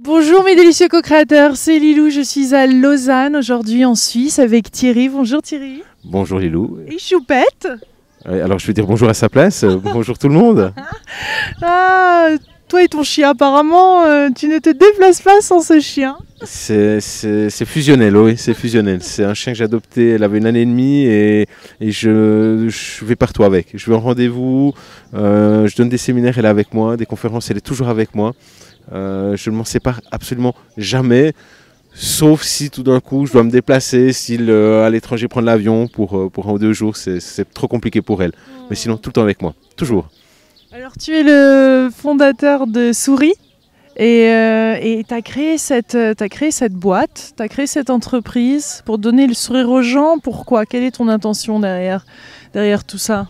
Bonjour mes délicieux co-créateurs, c'est Lilou, je suis à Lausanne aujourd'hui en Suisse avec Thierry. Bonjour Thierry. Bonjour Lilou. Et Choupette. Alors je vais dire bonjour à sa place, bonjour tout le monde. Ah, toi et ton chien apparemment, tu ne te déplaces pas sans ce chien. C'est fusionnel, oui, c'est fusionnel. C'est un chien que j'ai adopté, elle avait 1 an et demi et je vais partout avec. Je vais en rendez-vous, je donne des séminaires, elle est avec moi, des conférences, elle est toujours avec moi. Je ne m'en sépare absolument jamais, sauf si tout d'un coup je dois me déplacer, s'il à l'étranger prendre l'avion pour 1 ou 2 jours, c'est trop compliqué pour elle. Mais sinon tout le temps avec moi, toujours. Alors tu es le fondateur de Souris et tu as créé cette boîte, tu as créé cette entreprise pour donner le sourire aux gens. Pourquoi? Quelle est ton intention derrière tout ça?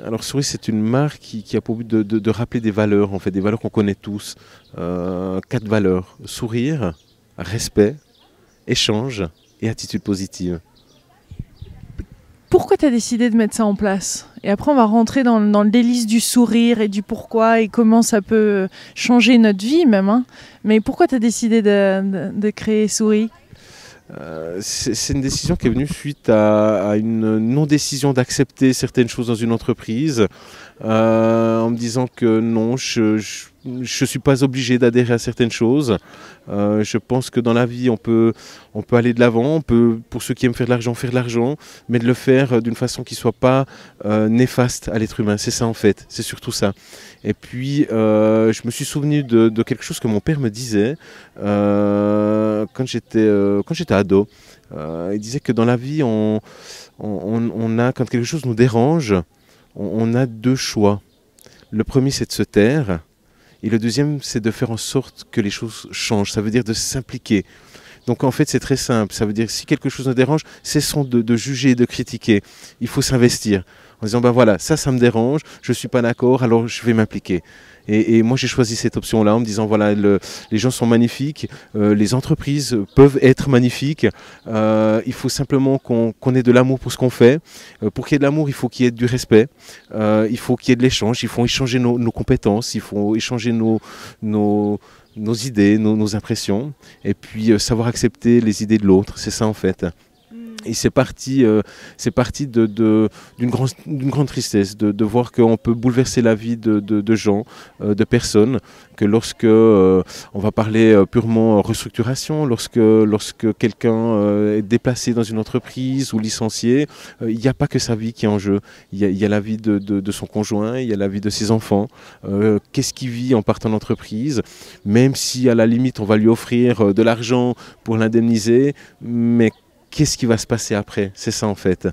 Alors Souris, c'est une marque qui a pour but de rappeler des valeurs, en fait, des valeurs qu'on connaît tous. 4 valeurs: sourire, respect, échange et attitude positive. Pourquoi tu as décidé de mettre ça en place? Et après, on va rentrer dans le délice du sourire et du pourquoi et comment ça peut changer notre vie même. Hein. Mais pourquoi tu as décidé de créer Souris? C'est une décision qui est venue suite à une non-décision d'accepter certaines choses dans une entreprise, en me disant que non, je suis pas obligé d'adhérer à certaines choses. Je pense que dans la vie, on peut aller de l'avant, on peut, pour ceux qui aiment faire de l'argent, mais de le faire d'une façon qui soit pas néfaste à l'être humain. C'est ça en fait, c'est surtout ça. Et puis, je me suis souvenu de quelque chose que mon père me disait quand j'étais ado. Il disait que dans la vie, on a, quand quelque chose nous dérange, on a 2 choix. Le premier, c'est de se taire. Et le deuxième, c'est de faire en sorte que les choses changent. Ça veut dire de s'impliquer. Donc en fait, c'est très simple. Ça veut dire que si quelque chose nous dérange, cessons de juger et de critiquer. Il faut s'investir. En disant, ben voilà, ça me dérange, je ne suis pas d'accord, alors je vais m'impliquer. Et moi, j'ai choisi cette option-là en me disant, voilà, les gens sont magnifiques, les entreprises peuvent être magnifiques. Il faut simplement qu'on ait de l'amour pour ce qu'on fait. Pour qu'il y ait de l'amour, il faut qu'il y ait du respect. Il faut qu'il y ait de l'échange. Il faut échanger nos compétences. Il faut échanger nos idées, nos impressions. Et puis, savoir accepter les idées de l'autre. C'est ça, en fait. Et c'est parti d'une grande tristesse de voir qu'on peut bouleverser la vie de gens, de personnes, que lorsque on va parler purement restructuration, lorsque quelqu'un est déplacé dans une entreprise ou licencié, il n'y a pas que sa vie qui est en jeu. Il y a la vie de son conjoint, il y a la vie de ses enfants. Qu'est-ce qu'il vit en partant d'entreprise, même si à la limite on va lui offrir de l'argent pour l'indemniser, mais qu'est-ce qui va se passer après? C'est ça en fait.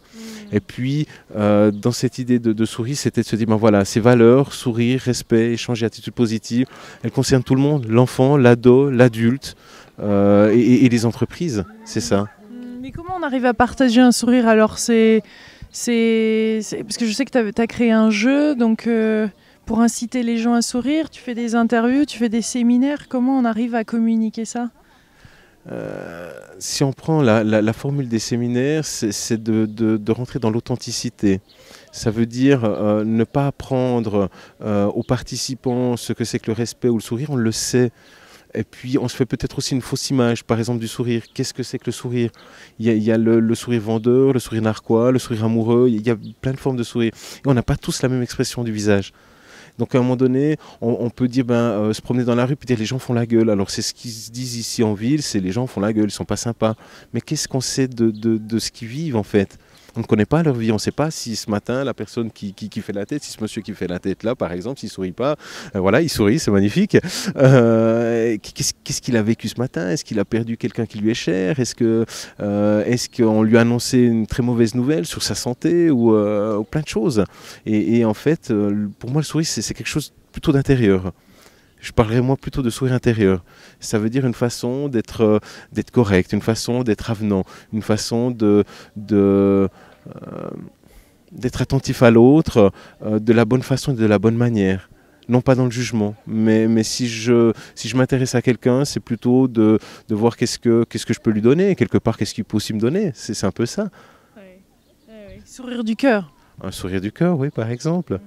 Et puis, dans cette idée de Souris, c'était de se dire, ben voilà, ces valeurs, sourire, respect, échange et attitude positive, elles concernent tout le monde, l'enfant, l'ado, l'adulte et les entreprises, c'est ça. Mais comment on arrive à partager un sourire alors parce que je sais que tu as créé un jeu, donc pour inciter les gens à sourire, tu fais des interviews, tu fais des séminaires, comment on arrive à communiquer ça? Si on prend la formule des séminaires, c'est de rentrer dans l'authenticité. Ça veut dire ne pas apprendre aux participants ce que c'est que le respect ou le sourire, on le sait. Et puis on se fait peut-être aussi une fausse image, par exemple du sourire. Qu'est-ce que c'est que le sourire? Il y a le sourire vendeur, le sourire narquois, le sourire amoureux, il y a plein de formes de sourire. Et on n'a pas tous la même expression du visage. Donc à un moment donné, on peut dire, se promener dans la rue, puis dire les gens font la gueule. Alors c'est ce qu'ils se disent ici en ville, c'est les gens font la gueule, ils sont pas sympas. Mais qu'est-ce qu'on sait de ce qu'ils vivent en fait? On ne connaît pas leur vie, on ne sait pas si ce matin, la personne qui fait la tête, si ce monsieur qui fait la tête là, par exemple, s'il ne sourit pas, voilà, il sourit, c'est magnifique. Qu'est-ce qu'il a vécu ce matin? Est-ce qu'il a perdu quelqu'un qui lui est cher? Est-ce qu'on lui a annoncé une très mauvaise nouvelle sur sa santé ou plein de choses? Et en fait, pour moi, le sourire, c'est quelque chose plutôt d'intérieur. Je parlerais moi plutôt de sourire intérieur. Ça veut dire une façon d'être correct, une façon d'être avenant, une façon d'être attentif à l'autre de la bonne façon et de la bonne manière. Non pas dans le jugement, mais si je m'intéresse à quelqu'un, c'est plutôt de voir qu'est-ce que je peux lui donner, quelque part qu'est-ce qu'il peut aussi me donner. C'est un peu ça. Oui. Sourire du cœur. Un sourire du cœur, oui, par exemple.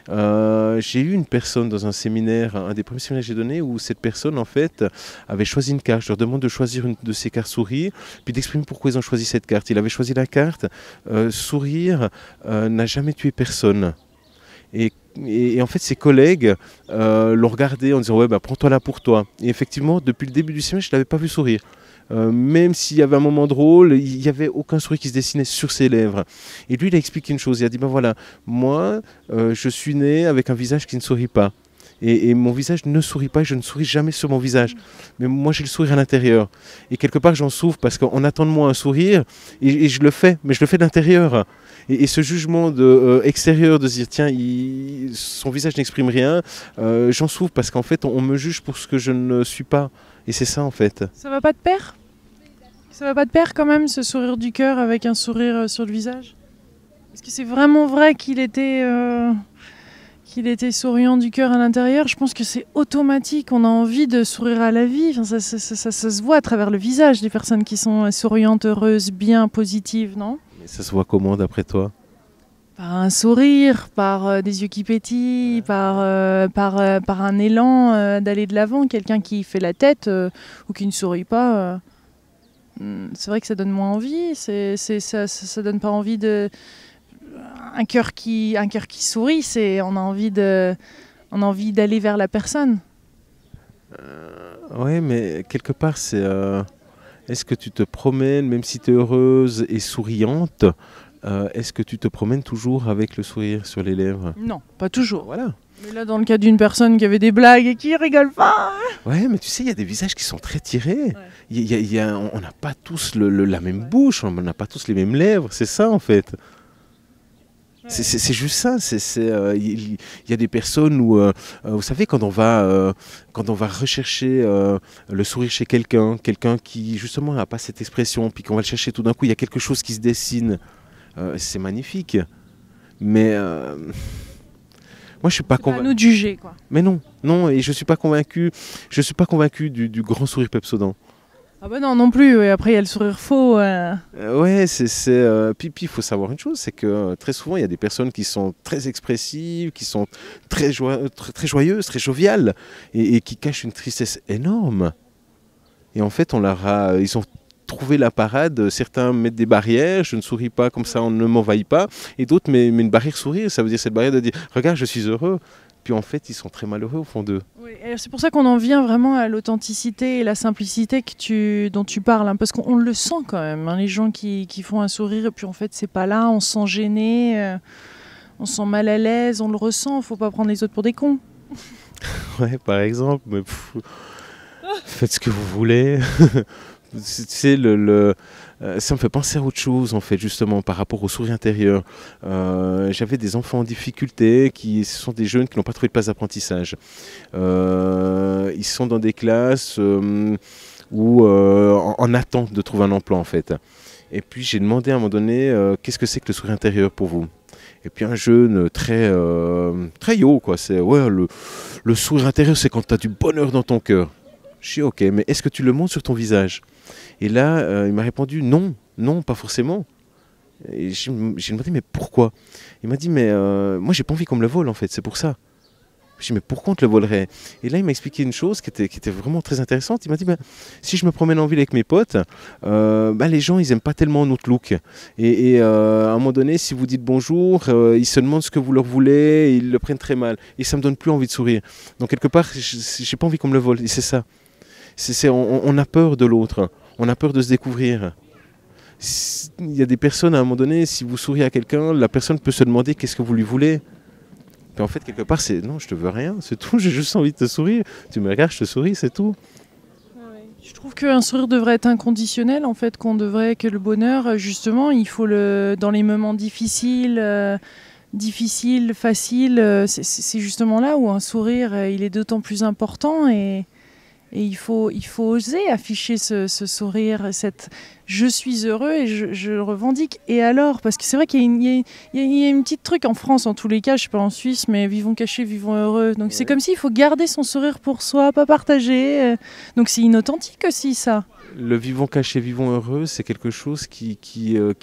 J'ai eu une personne dans un séminaire, un des premiers séminaires que j'ai donné, où cette personne en fait avait choisi une carte. Je leur demande de choisir une de ces cartes sourire, puis d'exprimer pourquoi ils ont choisi cette carte. Il avait choisi la carte sourire n'a jamais tué personne. Et en fait, ses collègues l'ont regardé en disant ouais, bah, prends-toi là pour toi. Et effectivement, depuis le début du séminaire, je ne l'avais pas vu sourire. Même s'il y avait un moment drôle, il n'y avait aucun sourire qui se dessinait sur ses lèvres. Et lui, il a expliqué une chose. Il a dit ben voilà, moi, je suis né avec un visage qui ne sourit pas. Et mon visage ne sourit pas, et je ne souris jamais sur mon visage. Mais moi, j'ai le sourire à l'intérieur. Et quelque part, j'en souffre parce qu'on attend de moi un sourire, et je le fais, mais je le fais de l'intérieur. Et ce jugement extérieur de se dire, tiens, son visage n'exprime rien, j'en souffre parce qu'en fait, on me juge pour ce que je ne suis pas. Et c'est ça, en fait. Ça va pas de pair? Ça va pas de pair quand même, ce sourire du cœur avec un sourire sur le visage? Est-ce que c'est vraiment vrai qu'il était souriant du cœur à l'intérieur? Je pense que c'est automatique, on a envie de sourire à la vie. Enfin, ça se voit à travers le visage des personnes qui sont souriantes, heureuses, bien, positives, non? Mais ça se voit comment d'après toi? Par un sourire, par des yeux qui pétillent, par un élan d'aller de l'avant. Quelqu'un qui fait la tête ou qui ne sourit pas, c'est vrai que ça donne moins envie. Ça donne pas envie de... Un cœur qui sourit, on a envie d'aller vers la personne. Oui, mais quelque part, c'est... est-ce que tu te promènes, même si tu es heureuse et souriante, est-ce que tu te promènes toujours avec le sourire sur les lèvres? Non, pas toujours. Voilà. Mais là, dans le cas d'une personne qui avait des blagues et qui rigole pas... Ouais, mais tu sais, il y a des visages qui sont très tirés. Ouais. On n'a pas tous la même bouche, on n'a pas tous les mêmes lèvres, c'est ça en fait. Ouais. C'est juste ça. Il y a des personnes où, vous savez, quand on va rechercher le sourire chez quelqu'un qui justement n'a pas cette expression, puis qu'on va le chercher tout d'un coup, il y a quelque chose qui se dessine. C'est magnifique. Mais moi, je suis pas convaincu. C'est à nous de juger, quoi. Mais non, et je suis pas convaincu. Je suis pas convaincu du grand sourire Pepsodent. Ah bah non plus. Et après, il y a le sourire faux. Ouais, puis il faut savoir une chose, c'est que très souvent, il y a des personnes qui sont très expressives, qui sont très joyeuses, très joviales, et qui cachent une tristesse énorme. Et en fait, ils ont trouvé la parade. Certains mettent des barrières, je ne souris pas, comme ça on ne m'envahit pas. Et d'autres mettent une barrière sourire, ça veut dire cette barrière de dire regarde, je suis heureux. Puis en fait, ils sont très malheureux au fond d'eux. Oui, c'est pour ça qu'on en vient vraiment à l'authenticité et la simplicité dont tu parles, hein, parce qu'on le sent quand même, hein, les gens qui font un sourire et puis en fait c'est pas là, on se sent gêné, on se sent mal à l'aise, on le ressent, faut pas prendre les autres pour des cons. Ouais, par exemple, mais faites ce que vous voulez. Tu sais, ça me fait penser à autre chose, en fait, justement, par rapport au sourire intérieur. J'avais des enfants en difficulté, ce sont des jeunes qui n'ont pas trouvé de place d'apprentissage. Ils sont dans des classes où, en attente de trouver un emploi, en fait. Et puis, j'ai demandé à un moment donné, qu'est-ce que c'est que le sourire intérieur pour vous? Et puis un jeune très yo, quoi. C'est ouais, le sourire intérieur, c'est quand tu as du bonheur dans ton cœur. Je dis ok, mais est-ce que tu le montres sur ton visage? Et là, il m'a répondu non, pas forcément. Et j'ai demandé mais pourquoi? Il m'a dit mais moi j'ai pas envie qu'on me le vole en fait, c'est pour ça. Je dis mais pourquoi on te le volerait? Et là il m'a expliqué une chose qui était vraiment très intéressante. Il m'a dit si je me promène en ville avec mes potes, les gens ils aiment pas tellement notre look. Et à un moment donné, si vous dites bonjour, ils se demandent ce que vous leur voulez, et ils le prennent très mal. Et ça me donne plus envie de sourire. Donc quelque part, j'ai pas envie qu'on me le vole. Et c'est ça. On a peur de l'autre. On a peur de se découvrir. Il y a des personnes à un moment donné, si vous souriez à quelqu'un, la personne peut se demander qu'est-ce que vous lui voulez. Et en fait, quelque part, c'est non, je te veux rien, c'est tout, j'ai juste envie de te sourire. Tu me regardes, je te souris, c'est tout. Je trouve qu'un sourire devrait être inconditionnel, en fait, que le bonheur, justement, il faut dans les moments difficiles, faciles, c'est justement là où un sourire, il est d'autant plus important et Et il faut oser afficher ce sourire, cette je suis heureux et je le revendique. Et alors, parce que c'est vrai qu'il y a une petite truc en France, en tous les cas, je ne sais pas en Suisse, mais vivons cachés, vivons heureux. Donc c'est comme s'il faut garder son sourire pour soi, pas partager. Donc c'est inauthentique aussi, ça. Le vivons caché, vivons heureux, c'est quelque chose qui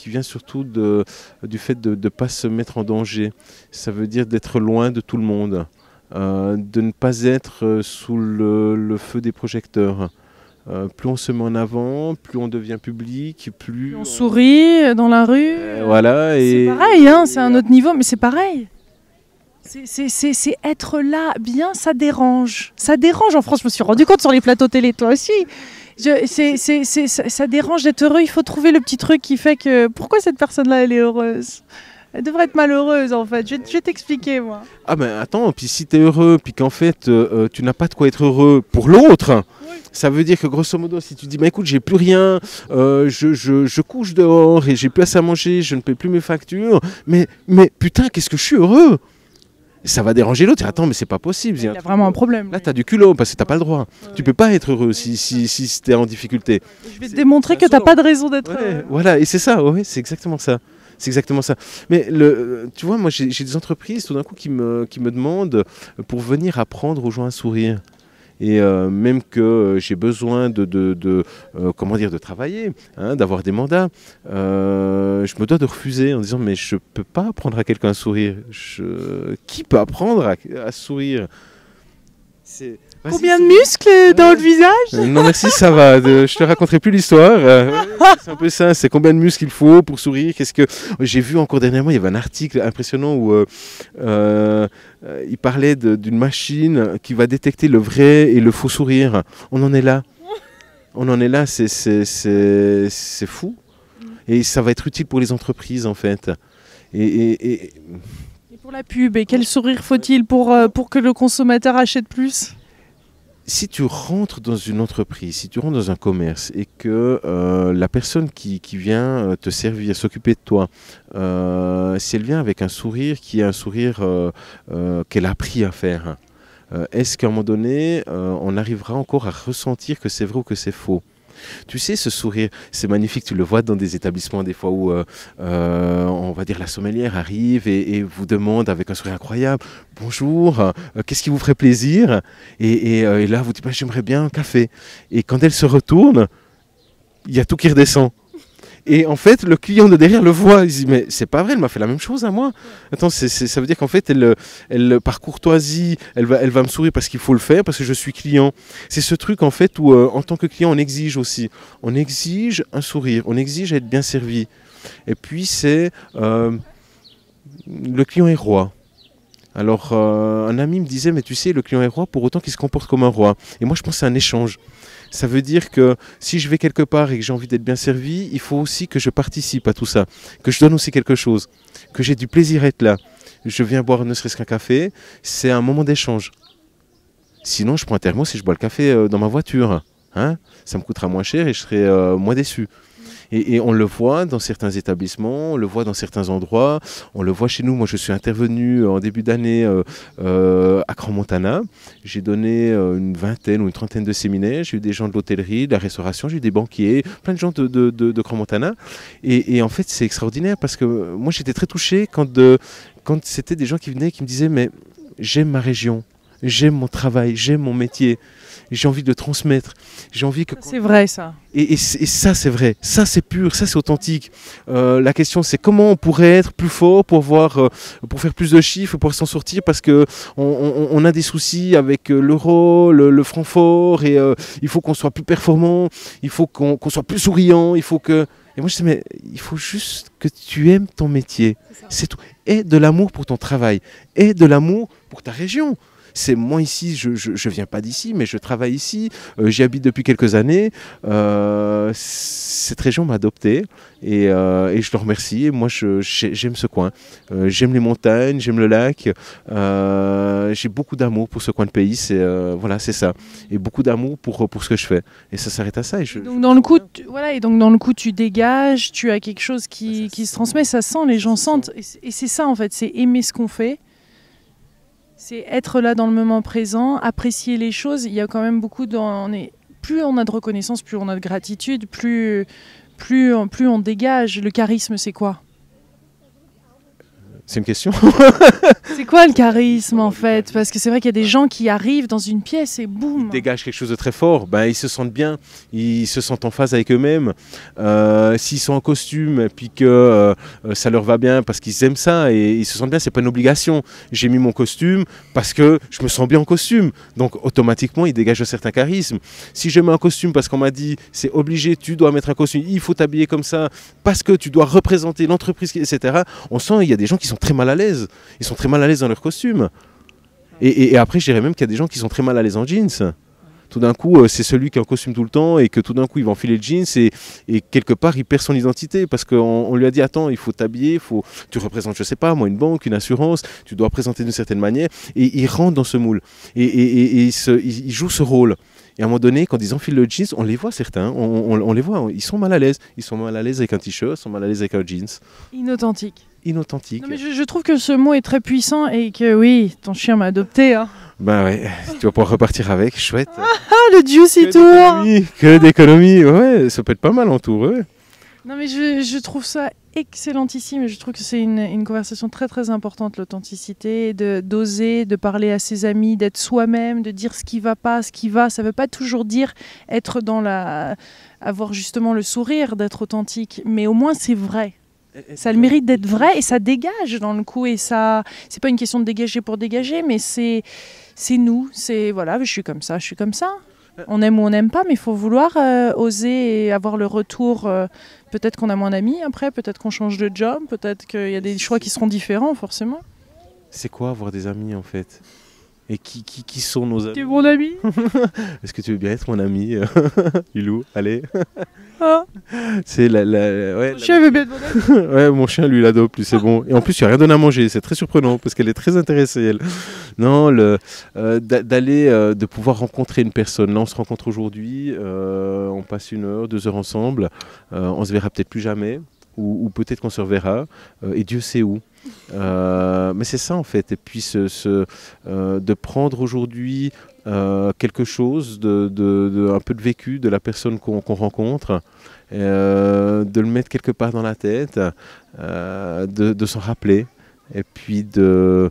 vient surtout du fait de ne pas se mettre en danger. Ça veut dire d'être loin de tout le monde. De ne pas être sous le feu des projecteurs. Plus on se met en avant, plus on devient public, plus on sourit dans la rue. Voilà, c'est pareil, hein, c'est un autre niveau, mais c'est pareil. C'est être là, bien, ça dérange. Ça dérange en France, je me suis rendu compte sur les plateaux télé, toi aussi. Ça dérange d'être heureux, il faut trouver le petit truc qui fait que... Pourquoi cette personne-là, elle est heureuse ? Elle devrait être malheureuse en fait, je vais t'expliquer moi. Ah ben attends, puis si tu es heureux, puis qu'en fait tu n'as pas de quoi être heureux pour l'autre, oui. Ça veut dire que grosso modo si tu dis bah écoute j'ai plus rien, je couche dehors et j'ai plus assez à manger, je ne paie plus mes factures, mais putain qu'est-ce que je suis heureux. Ça va déranger l'autre, attends mais c'est pas possible. Il y a vraiment un problème. Là tu as du culot parce que tu n'as pas le droit. Ouais. Tu peux pas être heureux si tu es en difficulté. Je vais te démontrer que tu n'as pas de raison d'être heureux. Voilà, et c'est ça, ouais, c'est exactement ça. C'est exactement ça. Mais tu vois, moi j'ai des entreprises tout d'un coup qui me demandent pour venir apprendre aux gens à sourire. Et même que j'ai besoin comment dire, de travailler, hein, d'avoir des mandats, je me dois de refuser en disant mais je peux pas apprendre à quelqu'un à sourire. Qui peut apprendre à sourire? Combien de muscles dans le visage? Non merci, ça va. Je te raconterai plus l'histoire. C'est un peu ça. C'est combien de muscles il faut pour sourire. J'ai vu encore dernièrement, il y avait un article impressionnant où il parlait d'une machine qui va détecter le vrai et le faux sourire. On en est là. On en est là. C'est fou. Et ça va être utile pour les entreprises en fait. Et pour la pub. Et quel sourire faut-il pour que le consommateur achète plus? Si tu rentres dans une entreprise, si tu rentres dans un commerce et que la personne qui vient te servir, s'occuper de toi, si elle vient avec un sourire qui est un sourire qu'elle a appris à faire, est-ce qu'à un moment donné, on arrivera encore à ressentir que c'est vrai ou que c'est faux ? Tu sais, ce sourire, c'est magnifique, tu le vois dans des établissements des fois où, on va dire, la sommelière arrive et vous demande avec un sourire incroyable, bonjour, qu'est-ce qui vous ferait plaisir ? Et là, vous dites, bah, j'aimerais bien un café. Et quand elle se retourne, il y a tout qui redescend. Et en fait, le client de derrière le voit, il se dit, mais c'est pas vrai, elle m'a fait la même chose à moi. Attends, ça veut dire qu'en fait, elle par courtoisie, elle va me sourire parce qu'il faut le faire, parce que je suis client. C'est ce truc en fait où, en tant que client, on exige aussi. On exige un sourire, on exige à être bien servi. Et puis, c'est le client est roi. Alors, un ami me disait, mais tu sais, le client est roi pour autant qu'il se comporte comme un roi. Et moi, je pense que c'est un échange. Ça veut dire que si je vais quelque part et que j'ai envie d'être bien servi, il faut aussi que je participe à tout ça, que je donne aussi quelque chose, que j'ai du plaisir à être là. Je viens boire ne serait-ce qu'un café, c'est un moment d'échange. Sinon, je prends un thermos et je bois le café dans ma voiture. Hein, ça me coûtera moins cher et je serai moins déçu. Et on le voit dans certains établissements, on le voit dans certains endroits, on le voit chez nous. Moi, je suis intervenu en début d'année à Crans-Montana. J'ai donné une vingtaine ou une trentaine de séminaires. J'ai eu des gens de l'hôtellerie, de la restauration, j'ai eu des banquiers, plein de gens de Crans-Montana. Et en fait, c'est extraordinaire parce que moi, j'étais très touché quand c'était des gens qui venaient et qui me disaient « mais j'aime ma région, j'aime mon travail, j'aime mon métier. » J'ai envie de transmettre. J'ai envie que. C'est vrai ça. Et ça c'est vrai. Ça c'est pur. Ça c'est authentique. La question c'est comment on pourrait être plus fort pour faire plus de chiffres, pour s'en sortir parce que on a des soucis avec l'euro, le franc fort et il faut qu'on soit plus performant. Il faut qu'on soit plus souriant. Il faut que. Et moi je dis mais il faut juste que tu aimes ton métier. C'est tout. Et de l'amour pour ton travail. Et de l'amour pour ta région. C'est moi ici, je viens pas d'ici, mais je travaille ici, j'y habite depuis quelques années. Cette région m'a adopté et je le remercie. Et moi, j'aime ce coin. J'aime les montagnes, j'aime le lac. J'ai beaucoup d'amour pour ce coin de pays. Voilà, c'est ça. Et beaucoup d'amour pour ce que je fais. Et ça s'arrête à ça. Donc dans le coup, tu dégages, tu as quelque chose qui se transmet, ça sent, les gens sentent. Et c'est ça en fait, c'est aimer ce qu'on fait. C'est être là dans le moment présent, apprécier les choses. Il y a quand même beaucoup plus on a de reconnaissance, plus on a de gratitude, plus on dégage. Le charisme, c'est quoi? C'est une question. C'est quoi le charisme en fait? Parce que c'est vrai qu'il y a des gens qui arrivent dans une pièce et boum. Ils dégagent quelque chose de très fort. Ben, ils se sentent bien, ils se sentent en phase avec eux-mêmes. S'ils sont en costume et puis que ça leur va bien parce qu'ils aiment ça et ils se sentent bien, c'est pas une obligation. J'ai mis mon costume parce que je me sens bien en costume. Donc automatiquement, ils dégagent un certain charisme. Si je mets un costume parce qu'on m'a dit c'est obligé, tu dois mettre un costume, il faut t'habiller comme ça parce que tu dois représenter l'entreprise, etc. On sent il y a des gens qui sont très mal à l'aise. Ils sont très mal à l'aise dans leur costume. Et après, je dirais même qu'il y a des gens qui sont très mal à l'aise en jeans. Tout d'un coup, c'est celui qui est en costume tout le temps et que tout d'un coup, il va enfiler le jeans et quelque part, il perd son identité parce qu'on lui a dit, attends, il faut t'habiller, tu représentes, je sais pas, moi, une banque, une assurance, tu dois présenter d'une certaine manière. Et il rentre dans ce moule. Et il joue ce rôle. Et à un moment donné, quand ils enfilent le jeans, on les voit certains, on les voit, ils sont mal à l'aise. Ils sont mal à l'aise avec un t-shirt, ils sont mal à l'aise avec un jeans. Inauthentique. Inauthentique. Non, mais je trouve que ce mot est très puissant et que oui, ton chien m'a adopté. Hein. Ben ouais, tu vas pouvoir repartir avec, chouette. Ah, le Juicy Tour. Que d'économie, ouais, ça peut être pas mal en tour, ouais. Non mais je trouve ça excellentissime. Je trouve que c'est une conversation très très importante, l'authenticité, d'oser, de parler à ses amis, d'être soi-même, de dire ce qui va pas, ce qui va. Ça veut pas toujours dire être avoir justement le sourire, d'être authentique, mais au moins c'est vrai. Ça a le mérite d'être vrai et ça dégage dans le coup et ça, c'est pas une question de dégager pour dégager, mais c'est nous, c'est voilà, je suis comme ça, je suis comme ça. On aime ou on n'aime pas, mais il faut vouloir oser et avoir le retour. Peut-être qu'on a moins d'amis après, peut-être qu'on change de job, peut-être qu'il y a des choix qui seront différents forcément. C'est quoi avoir des amis en fait? Et qui sont nos amis? Tu es mon ami? Est-ce que tu veux bien être mon ami? Hulou, allez. Ah. C'est ouais, mon chien veut bien être mon ami. Ouais, mon chien lui l'adopte, lui c'est bon. Et en plus, tu n'as rien donné à manger, c'est très surprenant parce qu'elle est très intéressée, elle. Non, de pouvoir rencontrer une personne. Là, on se rencontre aujourd'hui, on passe 1 heure, 2 heures ensemble. On se verra peut-être plus jamais. Ou peut-être qu'on se reverra, et Dieu sait où. Mais c'est ça en fait, et puis de prendre aujourd'hui quelque chose, un peu de vécu de la personne qu'on rencontre, de le mettre quelque part dans la tête, de s'en rappeler, et puis d'avoir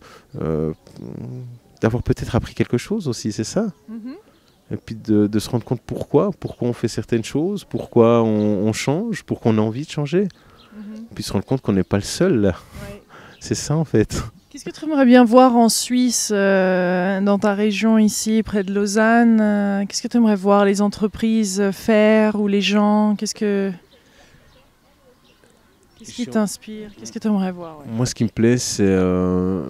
peut-être appris quelque chose aussi, c'est ça. Et puis de se rendre compte pourquoi on fait certaines choses, pourquoi on change, pourquoi on a envie de changer. Puis se rendre compte qu'on n'est pas le seul là. Ouais. C'est ça en fait. Qu'est-ce que tu aimerais bien voir en Suisse, dans ta région ici, près de Lausanne? Qu'est-ce que tu aimerais voir les entreprises faire ou les gens? Qu'est-ce qui t'inspire? Qu'est-ce que tu aimerais voir? Ouais. Moi, ce qui me plaît, c'est de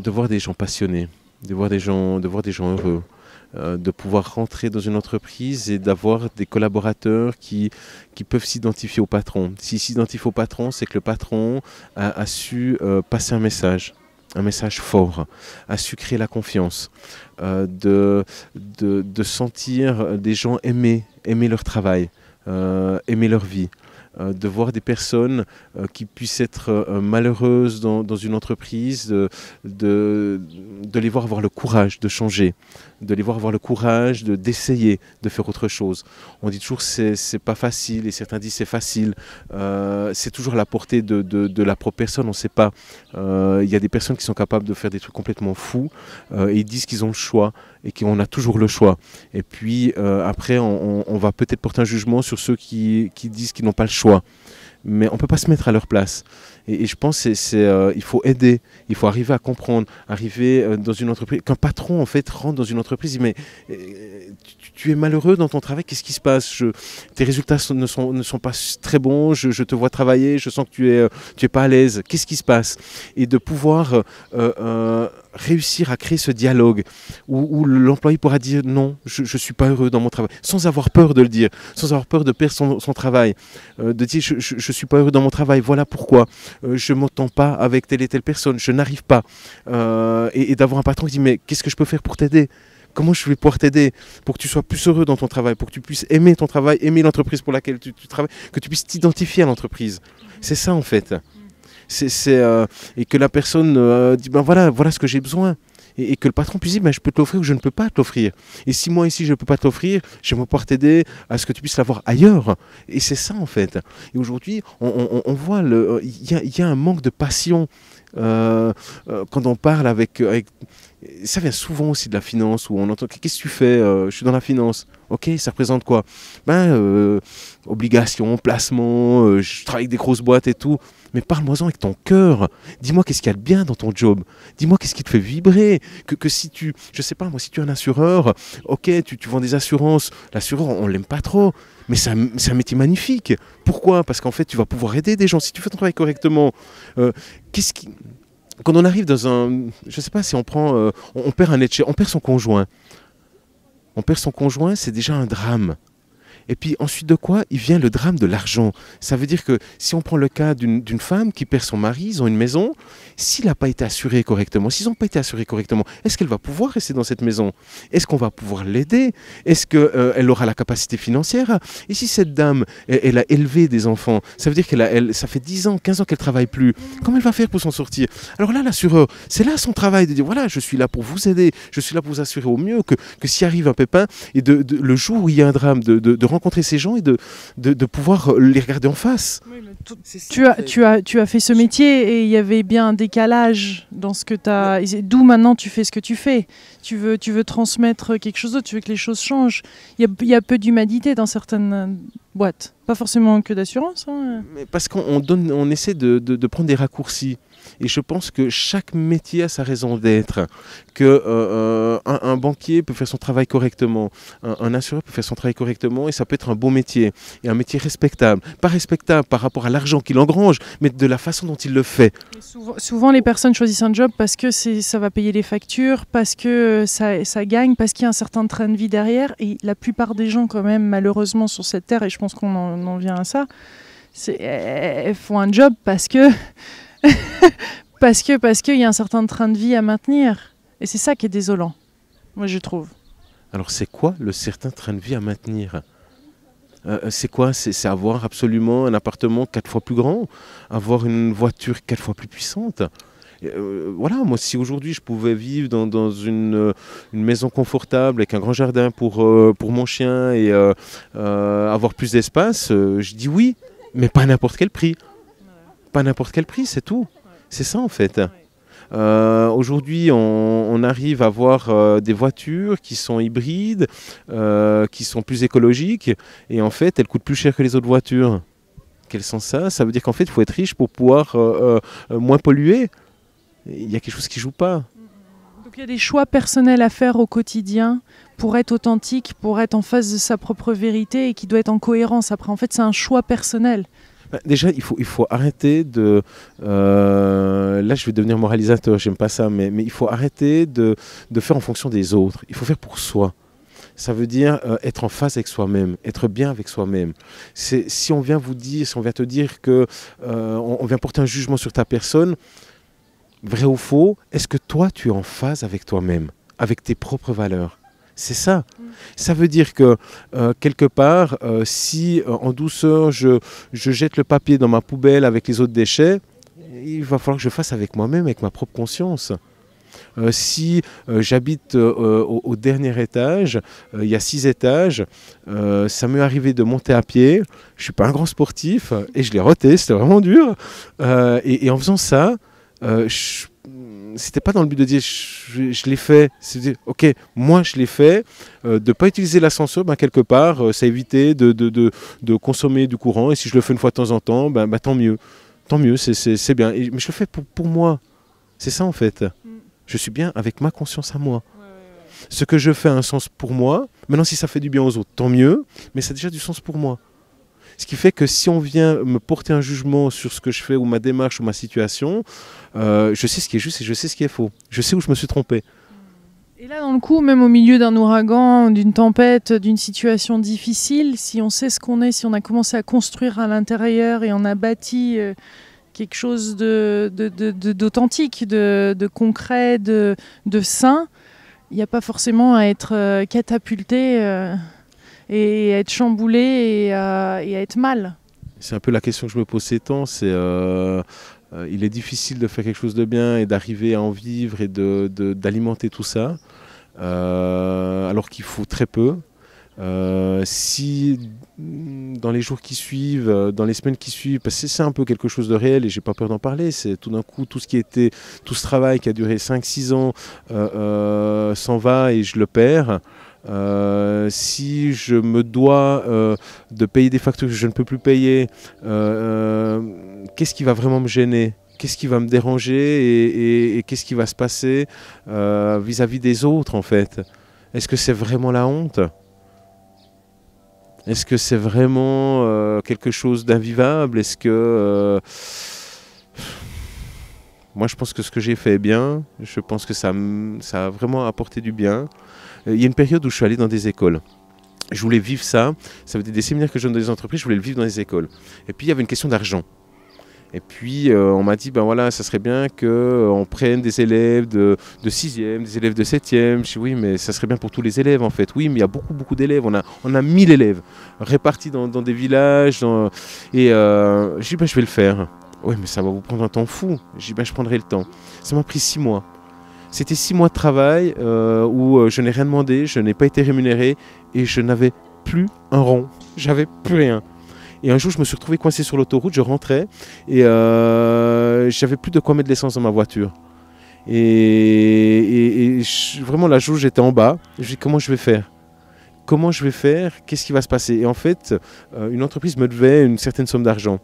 voir des gens passionnés, de voir des gens heureux. De pouvoir rentrer dans une entreprise et d'avoir des collaborateurs qui peuvent s'identifier au patron. S'ils s'identifient au patron, c'est que le patron a su passer un message fort, a su créer la confiance, de sentir des gens aimer leur travail, aimer leur vie. De voir des personnes qui puissent être malheureuses dans une entreprise, de les voir avoir le courage de changer, de les voir avoir le courage d'essayer de faire autre chose. On dit toujours c'est pas facile et certains disent c'est facile. C'est toujours à la portée de la propre personne, on ne sait pas. Il y a des personnes qui sont capables de faire des trucs complètement fous et ils disent qu'ils ont le choix et qu'on a toujours le choix. Et puis après on va peut-être porter un jugement sur ceux qui disent qu'ils n'ont pas le choix. Mais on ne peut pas se mettre à leur place. Et je pense qu'il faut aider, il faut arriver à comprendre, arriver dans une entreprise. Qu'un patron en fait rentre dans une entreprise, il dit mais tu es malheureux dans ton travail, qu'est-ce qui se passe? Tes résultats ne sont pas très bons, je te vois travailler, je sens que tu es pas à l'aise, qu'est-ce qui se passe? Et de pouvoir réussir à créer ce dialogue où l'employé pourra dire non, je ne suis pas heureux dans mon travail, sans avoir peur de le dire, sans avoir peur de perdre son travail, de dire je ne suis pas heureux dans mon travail, voilà pourquoi, je ne m'entends pas avec telle et telle personne, je n'arrive pas, et d'avoir un patron qui dit mais qu'est-ce que je peux faire pour t'aider? Comment je vais pouvoir t'aider pour que tu sois plus heureux dans ton travail, pour que tu puisses aimer ton travail, aimer l'entreprise pour laquelle tu travailles, que tu puisses t'identifier à l'entreprise. C'est ça en fait. Et que la personne dit ben voilà ce que j'ai besoin. et que le patron puisse dire, ben, je peux te l'offrir ou je ne peux pas te l'offrir. Et si moi ici je ne peux pas te l'offrir, je vais pouvoir t'aider à ce que tu puisses l'avoir ailleurs. Et c'est ça en fait. Et aujourd'hui, on voit, il y a un manque de passion quand on parle avec. Ça vient souvent aussi de la finance, où on entend qu'est-ce que tu fais, je suis dans la finance. Ok, ça représente quoi? Obligations, placements, je travaille avec des grosses boîtes et tout. Mais parle-moi-en avec ton cœur. Dis-moi qu'est-ce qu'il y a de bien dans ton job. Dis-moi qu'est-ce qui te fait vibrer. Que si tu, je sais pas moi, si tu es un assureur, ok, tu vends des assurances. L'assureur, on l'aime pas trop. Mais c'est un métier magnifique. Pourquoi? Parce qu'en fait, tu vas pouvoir aider des gens. Si tu fais ton travail correctement, quand on arrive dans un... Je sais pas si on prend... on perd un être cher, on perd son conjoint. On perd son conjoint, c'est déjà un drame. Et puis ensuite de quoi, il vient le drame de l'argent. Ça veut dire que si on prend le cas d'une femme qui perd son mari, ils ont une maison, s'il n'a pas été assuré correctement, s'ils n'ont pas été assurés correctement, est-ce qu'elle va pouvoir rester dans cette maison? Est-ce qu'on va pouvoir l'aider? Est-ce qu'elle aura la capacité financière? Et si cette dame, elle a élevé des enfants, ça veut dire ça fait 10 ans, 15 ans qu'elle ne travaille plus, comment elle va faire pour s'en sortir? Alors là, l'assureur, c'est là son travail de dire, voilà, je suis là pour vous aider, je suis là pour vous assurer au mieux que s'il arrive un pépin, et le jour où il y a un drame, de rencontrer ces gens et de pouvoir les regarder en face. Oui, tu as fait ce métier et il y avait bien un décalage dans ce que tu as... D'où maintenant tu fais ce que tu fais. Tu veux transmettre quelque chose d'autre, tu veux que les choses changent. Il y a peu d'humanité dans certaines boîtes. Pas forcément que d'assurance. Hein. Mais parce on essaie de prendre des raccourcis. Et je pense que chaque métier a sa raison d'être. Un banquier peut faire son travail correctement, un assureur peut faire son travail correctement, et ça peut être un bon métier, et un métier respectable. Pas respectable par rapport à l'argent qu'il engrange, mais de la façon dont il le fait. Souvent, les personnes choisissent un job parce que ça va payer les factures, parce que ça gagne, parce qu'il y a un certain train de vie derrière. Et la plupart des gens, quand même, malheureusement, sur cette terre, et je pense qu'on en vient à ça, elles font un job parce que... parce qu'il y a un certain train de vie à maintenir. Et c'est ça qui est désolant, moi je trouve. Alors c'est quoi le certain train de vie à maintenir? C'est quoi? C'est avoir absolument un appartement 4 fois plus grand, avoir une voiture 4 fois plus puissante. Voilà, moi si aujourd'hui je pouvais vivre dans une maison confortable avec un grand jardin pour mon chien et avoir plus d'espace, je dis oui, mais pas à n'importe quel prix. Pas à n'importe quel prix, c'est tout. C'est ça en fait. Aujourd'hui, on arrive à avoir des voitures qui sont hybrides, qui sont plus écologiques, et en fait, elles coûtent plus cher que les autres voitures. Quel sens ça? Ça veut dire qu'en fait, il faut être riche pour pouvoir moins polluer. Il y a quelque chose qui ne joue pas. Donc il y a des choix personnels à faire au quotidien pour être authentique, pour être en face de sa propre vérité et qui doit être en cohérence. Après, en fait, c'est un choix personnel. Déjà, il faut arrêter de... là, je vais devenir moralisateur, j'aime pas ça, mais il faut arrêter de faire en fonction des autres. Il faut faire pour soi. Ça veut dire être en phase avec soi-même, être bien avec soi-même. Si on vient te dire que on vient porter un jugement sur ta personne, vrai ou faux, est-ce que toi, tu es en phase avec toi-même, avec tes propres valeurs? C'est ça. Ça veut dire que quelque part, si en douceur je jette le papier dans ma poubelle avec les autres déchets, il va falloir que je fasse avec moi-même, avec ma propre conscience. Si j'habite au dernier étage, il y a 6 étages, ça m'est arrivé de monter à pied, je ne suis pas un grand sportif, et je l'ai raté, c'était vraiment dur. Et en faisant ça, c'était pas dans le but de dire je l'ai fait, c'est ok, moi je l'ai fait, de ne pas utiliser l'ascenseur, quelque part, ça évitait de consommer du courant, et si je le fais une fois de temps en temps, tant mieux, c'est bien, mais je le fais pour moi, c'est ça en fait, je suis bien avec ma conscience à moi. Ce que je fais a un sens pour moi, maintenant si ça fait du bien aux autres, tant mieux, mais ça a déjà du sens pour moi. Ce qui fait que si on vient me porter un jugement sur ce que je fais ou ma démarche ou ma situation, je sais ce qui est juste et je sais ce qui est faux. Je sais où je me suis trompé. Et là, dans le coup, même au milieu d'un ouragan, d'une tempête, d'une situation difficile, si on sait ce qu'on est, si on a commencé à construire à l'intérieur et on a bâti quelque chose d'authentique, de concret, de sain, il n'y a pas forcément à être catapulté et à être chamboulé et à être mal. C'est un peu la question que je me pose ces temps, c'est Il est difficile de faire quelque chose de bien et d'arriver à en vivre et d'alimenter tout ça, alors qu'il faut très peu. Si dans les jours qui suivent, dans les semaines qui suivent, parce que c'est un peu quelque chose de réel et j'ai pas peur d'en parler, c'est tout d'un coup tout ce travail qui a duré 5-6 ans s'en va et je le perds. Si je me dois de payer des factures que je ne peux plus payer, qu'est-ce qui va vraiment me gêner? Qu'est-ce qui va me déranger et qu'est-ce qui va se passer vis-à-vis des autres en fait? Est-ce que c'est vraiment la honte? Est-ce que c'est vraiment quelque chose d'invivable? Est-ce que... Moi je pense que ce que j'ai fait est bien, je pense que ça a vraiment apporté du bien. Il y a une période où je suis allé dans des écoles. Je voulais vivre ça, ça veut dire des séminaires que je donne dans des entreprises, je voulais le vivre dans les écoles. Et puis il y avait une question d'argent. Et puis on m'a dit, ben voilà, ça serait bien qu'on prenne des élèves de 6e, des élèves de 7e. Je dis oui, mais ça serait bien pour tous les élèves en fait. Oui, mais il y a beaucoup d'élèves, on a 1000 élèves répartis dans des villages. Et je dis, ben je vais le faire. Oui, mais ça va vous prendre un temps fou. Je dis, ben je prendrai le temps. Ça m'a pris 6 mois. C'était 6 mois de travail où je n'ai rien demandé, je n'ai pas été rémunéré et je n'avais plus un rond. J'avais plus rien. Et un jour, je me suis retrouvé coincé sur l'autoroute, je rentrais et j'avais plus de quoi mettre de l'essence dans ma voiture. Vraiment, la jauge était en bas. Je me dis, comment je vais faire? Comment je vais faire? Qu'est-ce qui va se passer? Et en fait, une entreprise me devait une certaine somme d'argent.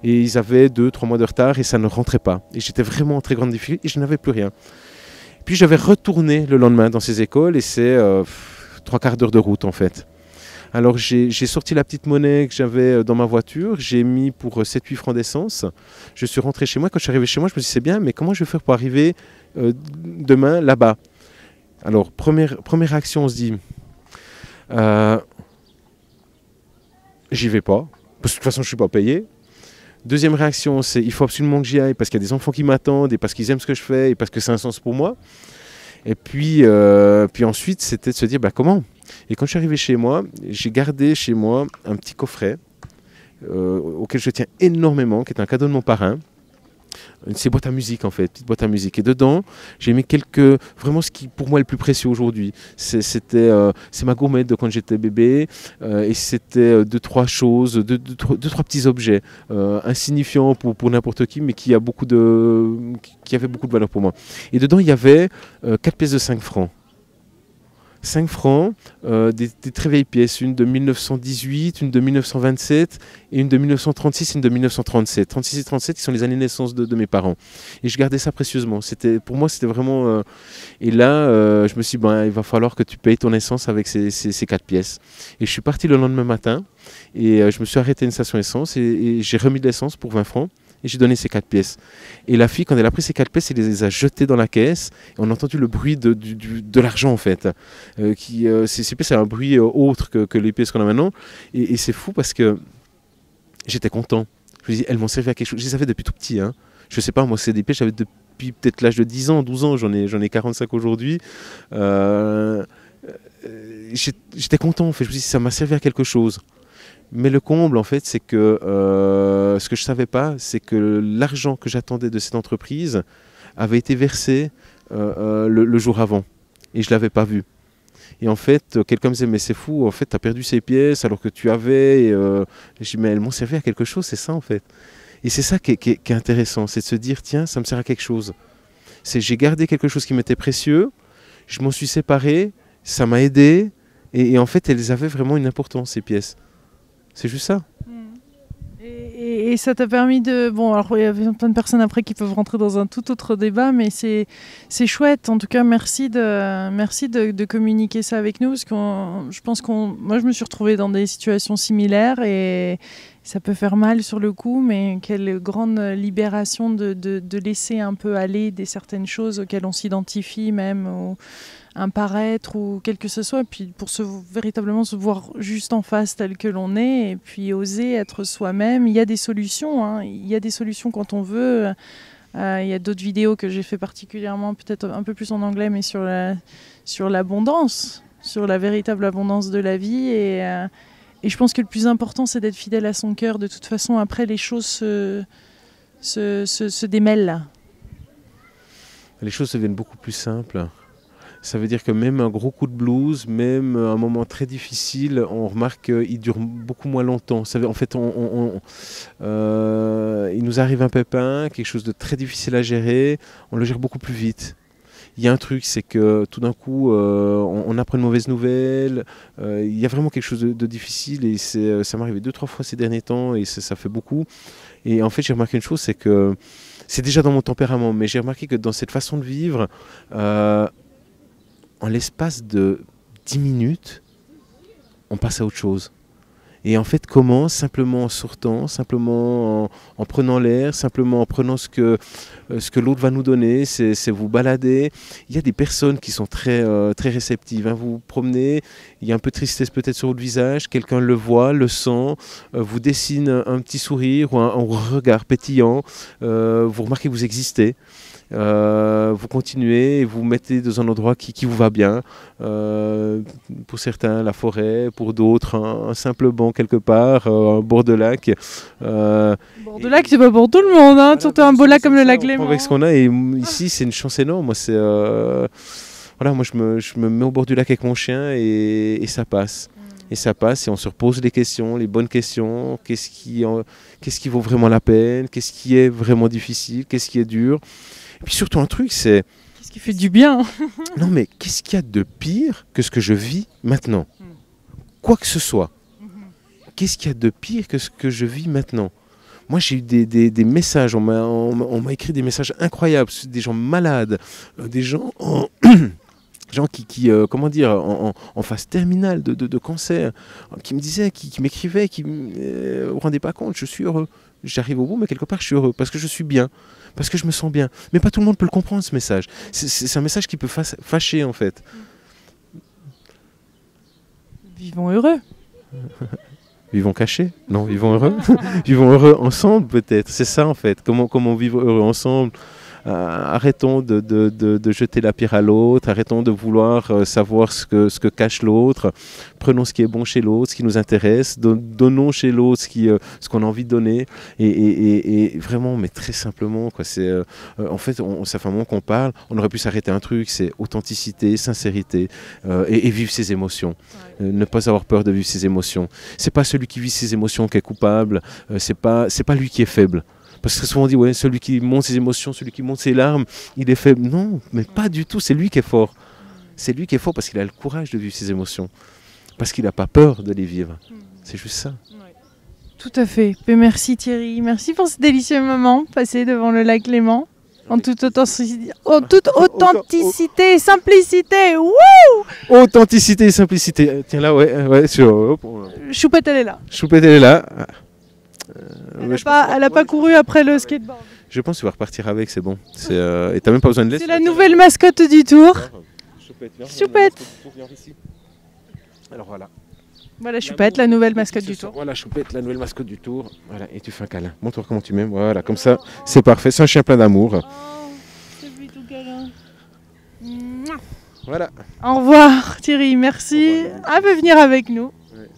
Et ils avaient 2-3 mois de retard et ça ne rentrait pas. Et j'étais vraiment en très grande difficulté et je n'avais plus rien. Puis j'avais retourné le lendemain dans ces écoles et c'est 3/4 d'heure de route en fait. Alors j'ai sorti la petite monnaie que j'avais dans ma voiture, j'ai mis pour 7-8 francs d'essence. Je suis rentré chez moi, quand je suis arrivé chez moi, je me suis dit c'est bien, mais comment je vais faire pour arriver demain là-bas? Alors première réaction, on se dit j'y vais pas, parce que de toute façon je ne suis pas payé. Deuxième réaction, c'est il faut absolument que j'y aille parce qu'il y a des enfants qui m'attendent et parce qu'ils aiment ce que je fais et parce que c'est un sens pour moi. Et puis ensuite, c'était de se dire, bah, comment? Et quand je suis arrivé chez moi, j'ai gardé chez moi un petit coffret auquel je tiens énormément, qui est un cadeau de mon parrain. C'est boîte à musique en fait, petite boîte à musique. Et dedans, j'ai mis vraiment ce qui pour moi est le plus précieux aujourd'hui. C'est ma gourmette de quand j'étais bébé. Et c'était 2-3 choses, 2-3 petits objets insignifiants pour n'importe qui, mais qui avaient beaucoup de valeur pour moi. Et dedans, il y avait 4 pièces de 5 francs. 5 francs, des très vieilles pièces, une de 1918, une de 1927 et une de 1936 et une de 1937. 36 et 37 qui sont les années de naissance de mes parents. Et je gardais ça précieusement. Pour moi, c'était vraiment... Et là, je me suis dit, ben, il va falloir que tu payes ton essence avec ces 4 pièces. Et je suis parti le lendemain matin et je me suis arrêté à une station essence et j'ai remis de l'essence pour 20 francs. Et j'ai donné ces 4 pièces. Et la fille, quand elle a pris ces 4 pièces, elle les a jetées dans la caisse. Et on a entendu le bruit de l'argent, en fait. Ces pièces, c'est un bruit autre que les pièces qu'on a maintenant. Et c'est fou parce que j'étais content. Je me dis, elles m'ont servi à quelque chose. Je les avais depuis tout petit. Hein. Je ne sais pas, moi, c'est des pièces, j'avais depuis peut-être l'âge de 10 ans, 12 ans. J'en ai 45 aujourd'hui. J'étais content, en fait. Je me dis, ça m'a servi à quelque chose. Mais le comble, en fait, c'est que ce que je ne savais pas, c'est que l'argent que j'attendais de cette entreprise avait été versé le jour avant. Et je ne l'avais pas vu. Et en fait, quelqu'un me disait, mais c'est fou, en fait, tu as perdu ces pièces alors que tu avais... je dis, mais elles m'ont servi à quelque chose, c'est ça, en fait. Et c'est ça qui est intéressant, c'est de se dire, tiens, ça me sert à quelque chose. J'ai gardé quelque chose qui m'était précieux, je m'en suis séparé, ça m'a aidé, et en fait, elles avaient vraiment une importance, ces pièces. C'est juste ça. Et ça t'a permis de... Bon, alors il y avait plein de personnes après qui peuvent rentrer dans un tout autre débat, mais c'est chouette. En tout cas, merci de communiquer ça avec nous, parce que moi, je me suis retrouvée dans des situations similaires et ça peut faire mal sur le coup, mais quelle grande libération de laisser un peu aller certaines choses auxquelles on s'identifie même, ou un paraître ou quel que ce soit, et puis pour véritablement se voir juste en face tel que l'on est, et puis oser être soi-même. Il y a des solutions, hein. Il y a des solutions quand on veut. Il y a d'autres vidéos que j'ai fait particulièrement, peut-être un peu plus en anglais, mais sur l'abondance, sur la véritable abondance de la vie, et je pense que le plus important, c'est d'être fidèle à son cœur. De toute façon, après, les choses se démêle? Les choses deviennent beaucoup plus simples. Ça veut dire que même un gros coup de blues, même un moment très difficile, on remarque qu'il dure beaucoup moins longtemps. En fait, il nous arrive un pépin, quelque chose de très difficile à gérer, on le gère beaucoup plus vite. Il y a un truc, c'est que tout d'un coup, on apprend une mauvaise nouvelle, il y a vraiment quelque chose de difficile, et ça m'est arrivé 2-3 fois ces derniers temps, et ça fait beaucoup. Et en fait, j'ai remarqué une chose, c'est que c'est déjà dans mon tempérament, mais j'ai remarqué que dans cette façon de vivre, en l'espace de 10 minutes, on passe à autre chose. Et en fait, comment? Simplement en sortant, simplement en prenant l'air, simplement en prenant ce que l'autre va nous donner, c'est vous balader. Il y a des personnes qui sont très réceptives. Hein. Vous vous promenez, il y a un peu de tristesse peut-être sur votre visage, quelqu'un le voit, le sent, vous dessine un petit sourire ou un regard pétillant, vous remarquez que vous existez. Vous continuez et vous mettez dans un endroit qui vous va bien. Pour certains, la forêt, pour d'autres, un simple banc quelque part, un bord de lac. Bord de lac, c'est pas pour tout le monde, hein, surtout un beau lac comme le lac Léman. Avec ce qu'on a, et ici, c'est une chance énorme. Moi, voilà, moi, je me mets au bord du lac avec mon chien et ça passe. Et ça passe et on se repose les questions, les bonnes questions. Qu'est-ce qui vaut vraiment la peine? Qu'est-ce qui est vraiment difficile? Qu'est-ce qui est dur? Et puis surtout un truc, c'est... Qu'est-ce qui fait du bien? Non mais qu'est-ce qu'il y a de pire que ce que je vis maintenant? Quoi que ce soit. Qu'est-ce qu'il y a de pire que ce que je vis maintenant? Moi j'ai eu des messages, on m'a écrit des messages incroyables, des gens malades, des gens qui comment dire, en phase terminale de cancer, qui me disaient, qui m'écrivaient, vous ne vous rendez pas compte, je suis heureux. J'arrive au bout, mais quelque part, je suis heureux, parce que je suis bien, parce que je me sens bien. Mais pas tout le monde peut le comprendre, ce message. C'est un message qui peut fâcher, en fait. Vivons heureux. Vivons cachés? Non, vivons heureux. Vivons heureux ensemble, peut-être. C'est ça, en fait. Comment vivre heureux ensemble? Arrêtons de jeter la pierre à l'autre, arrêtons de vouloir savoir ce que cache l'autre, prenons ce qui est bon chez l'autre, ce qui nous intéresse, donnons chez l'autre ce qu'on a envie de donner, et vraiment, mais très simplement, quoi. En fait, ça fait un moment qu'on parle, on aurait pu s'arrêter un truc, c'est authenticité, sincérité, et vivre ses émotions. Ouais. Ne pas avoir peur de vivre ses émotions. C'est pas celui qui vit ses émotions qui est coupable, c'est pas lui qui est faible. Parce que très souvent on dit, ouais, celui qui monte ses émotions, celui qui monte ses larmes, il est faible. Non, mais pas du tout, c'est lui qui est fort. C'est lui qui est fort parce qu'il a le courage de vivre ses émotions. Parce qu'il n'a pas peur de les vivre. C'est juste ça. Ouais. Tout à fait. Et merci Thierry, merci pour ce délicieux moment passé devant le lac Léman. En toute authenticité et simplicité. Wouh! Authenticité et simplicité. Tiens là, ouais. Choupette, elle est là. Choupette, elle est là. Elle n'a pas couru après le skateboard. Je pense que tu vas repartir avec, c'est bon. Et t'as même pas besoin de laisser. C'est la nouvelle mascotte du tour. Choupette. Alors voilà. Voilà Choupette, la nouvelle mascotte du tour. Voilà Choupette, la nouvelle mascotte du tour. Voilà, et tu fais un câlin. Montre-toi comment tu m'aimes. Voilà, comme ça, c'est parfait. C'est un chien plein d'amour. Oh, c'est lui tout câlin. Voilà. Au revoir Thierry, merci. Elle veut venir avec nous. Ouais.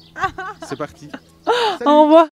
C'est parti. Au revoir.